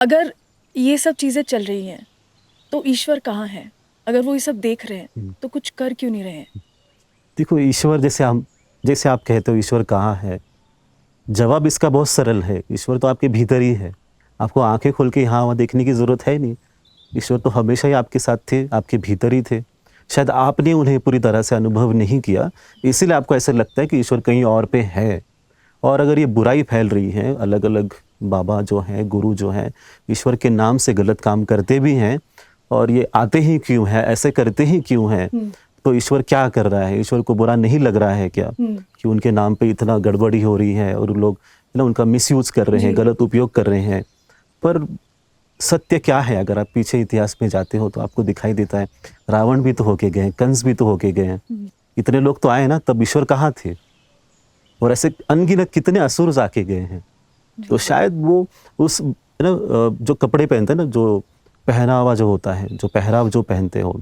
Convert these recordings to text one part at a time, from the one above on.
अगर ये सब चीज़ें चल रही हैं तो ईश्वर कहाँ है? अगर वो ये सब देख रहे हैं तो कुछ कर क्यों नहीं रहे हैं? देखो, ईश्वर जैसे आप कहते हो ईश्वर कहाँ है, जवाब इसका बहुत सरल है। ईश्वर तो आपके भीतर ही है। आपको आंखें खोल के यहाँ वहाँ देखने की ज़रूरत है नहीं। ईश्वर तो हमेशा ही आपके साथ थे, आपके भीतर ही थे। शायद आपने उन्हें पूरी तरह से अनुभव नहीं किया, इसीलिए आपको ऐसा लगता है कि ईश्वर कहीं और पे है। और अगर ये बुराई फैल रही है, अलग अलग बाबा जो हैं, गुरु जो हैं, ईश्वर के नाम से गलत काम करते भी हैं, और ये आते ही क्यों हैं, ऐसे करते ही क्यों हैं, तो ईश्वर क्या कर रहा है? ईश्वर को बुरा नहीं लग रहा है क्या कि उनके नाम पे इतना गड़बड़ी हो रही है और लोग ना उनका मिसयूज कर रहे हैं, गलत उपयोग कर रहे हैं? पर सत्य क्या है? अगर आप पीछे इतिहास में जाते हो तो आपको दिखाई देता है, रावण भी तो होके गए हैं, कंस भी तो होके गए हैं, इतने लोग तो आए ना, तब ईश्वर कहाँ थे? और ऐसे अनगिनत कितने असुर जाके गए हैं। तो शायद वो उस जो कपड़े पहनते हैं ना, जो पहनावा जो होता है, जो पहराव जो पहनते हो,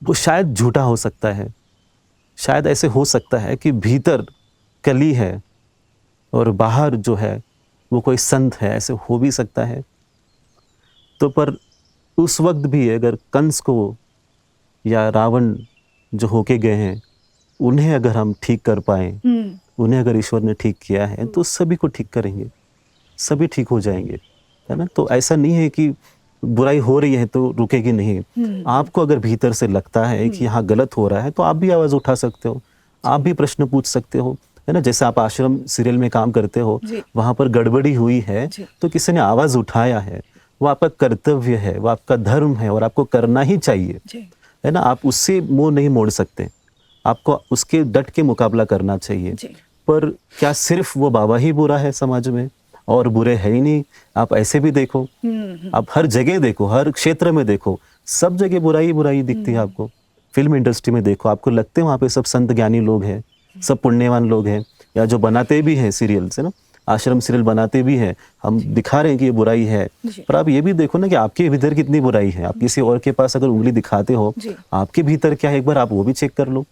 वो शायद झूठा हो सकता है। शायद ऐसे हो सकता है कि भीतर कली है और बाहर जो है वो कोई संत है, ऐसे हो भी सकता है। तो पर उस वक्त भी अगर कंस को या रावण जो होके गए हैं, उन्हें अगर हम ठीक कर पाए, उन्हें अगर ईश्वर ने ठीक किया है, तो सभी को ठीक करेंगे, सभी ठीक हो जाएंगे, है ना? तो ऐसा नहीं है कि बुराई हो रही है तो रुकेगी नहीं। आपको अगर भीतर से लगता है कि यहाँ गलत हो रहा है, तो आप भी आवाज उठा सकते हो, आप भी प्रश्न पूछ सकते हो, है ना? जैसे आप आश्रम सीरियल में काम करते हो, वहां पर गड़बड़ी हुई है तो किसी ने आवाज उठाया है, वो आपका कर्तव्य है, वो आपका धर्म है और आपको करना ही चाहिए, है ना? आप उससे मुंह नहीं मोड़ सकते, आपको उसके डट के मुकाबला करना चाहिए। पर क्या सिर्फ वो बाबा ही बुरा है समाज में और बुरे है ही नहीं? आप ऐसे भी देखो, आप हर जगह देखो, हर क्षेत्र में देखो, सब जगह बुराई बुराई दिखती है आपको। फिल्म इंडस्ट्री में देखो, आपको लगते हैं वहाँ पे सब संत ज्ञानी लोग हैं, सब पुण्यवान लोग हैं, या जो बनाते भी हैं सीरियल्स, है ना, आश्रम सीरियल बनाते भी हैं, हम दिखा रहे हैं कि ये बुराई है। पर आप ये भी देखो ना कि आपके भीतर कितनी बुराई है। आप किसी और के पास अगर उंगली दिखाते हो, आपके भीतर क्या है, एक बार आप वो भी चेक कर लो।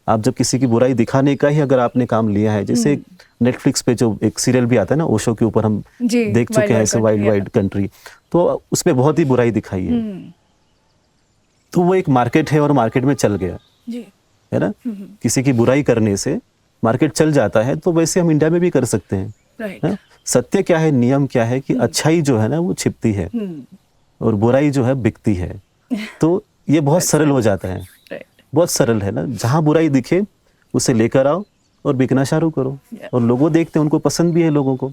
आप जब किसी की बुराई दिखाने का ही अगर आपने काम लिया है, जैसे नेटफ्लिक्स पे जो एक सीरियल भी आता है ना, ओशो के ऊपर, हम देख चुके हैं, ऐसे वाइल्ड वाइल्ड कंट्री, तो उसमें बहुत ही बुराई दिखाई है। तो वो एक मार्केट है और मार्केट में चल गया, है ना? किसी की बुराई करने से मार्केट चल जाता है, तो वैसे हम इंडिया में भी कर सकते हैं। सत्य क्या है, नियम क्या है कि अच्छाई जो है ना वो छिपती है और बुराई जो है बिकती है। तो ये बहुत सरल हो जाता है, बहुत सरल है ना। जहां बुराई दिखे उसे लेकर आओ और बिकना शुरू करो, और लोगों देखते हैं, उनको पसंद भी है लोगों को।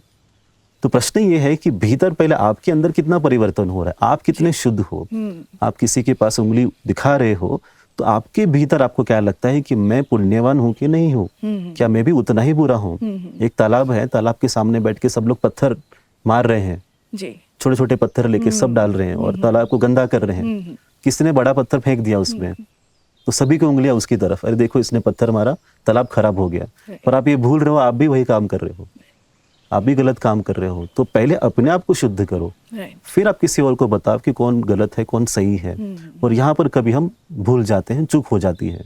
तो प्रश्न ये है कि भीतर पहले आपके अंदर कितना परिवर्तन हो रहा है, आप कितने शुद्ध हो। आप किसी के पास उंगली दिखा रहे हो तो आपके भीतर आपको क्या लगता है कि मैं पुण्यवान हूं कि नहीं हूं, क्या मैं भी उतना ही बुरा हूं? एक तालाब है, तालाब के सामने बैठ के सब लोग पत्थर मार रहे हैं, छोटे छोटे पत्थर लेके सब डाल रहे हैं और तालाब को गंदा कर रहे हैं। किसी ने बड़ा पत्थर फेंक दिया उसमें, तो सभी की उंगलियां उसकी तरफ, अरे देखो इसने पत्थर मारा, तालाब खराब हो गया। पर आप ये भूल रहे हो, आप भी वही काम कर रहे हो, आप भी गलत काम कर रहे हो। तो पहले अपने आप को शुद्ध करो, फिर आप किसी और को बताओ कि कौन गलत है, कौन सही है। और यहाँ पर कभी हम भूल जाते हैं, चूक हो जाती है।